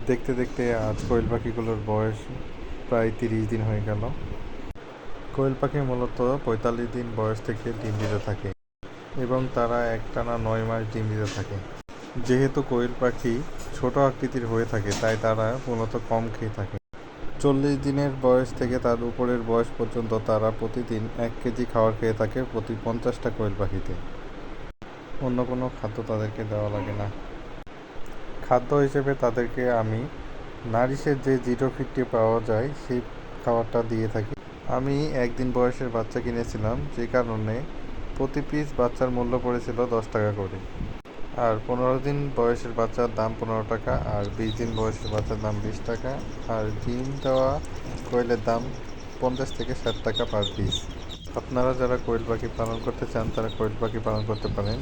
দেখতে দেখতে আজ কোয়েল পাখিগুলোর বয়স প্রায় 30 দিন হয়ে গেল। কোয়েল পাখি মূলত 45 দিন বয়স থেকে ডিম দিতে থাকে এবং তারা একটানা 9 মাস ডিম দিতে থাকে। যেহেতু কোয়েল পাখি ছোট আকৃতির হয়ে থাকে তাই তারা মূলত কম খেয়ে থাকে। 40 দিনের বয়স থেকে তার উপরের বয়স পর্যন্ত তারা প্রতিদিন 1 কেজি খাবার খেয়ে থাকে প্রতি 50টা কোয়েল পাখিতে। অন্য কোনো খাদ্য তাদেরকে দেওয়া লাগে না। খাদ্য হিসেবে তাদেরকে আমি নারিশের যে 050 পাওয়া যায় সেই খাবারটা দিয়ে থাকি। আমি একদিন বয়সের বাচ্চা কিনেছিলাম, যে কারণে প্রতি পিস বাচ্চার মূল্য পড়েছিল 10 টাকা করে। আর 15 দিন বয়সের বাচ্চার দাম 15 টাকা, আর 20 দিন বয়সের বাচ্চার দাম 20 টাকা, আর ডিম দেওয়া কোয়েলের দাম 50 থেকে 60 টাকা পার পিস। আপনারা যারা কোয়েল পাখি পালন করতে চান তারা কোয়েল পাখি পালন করতে পারেন।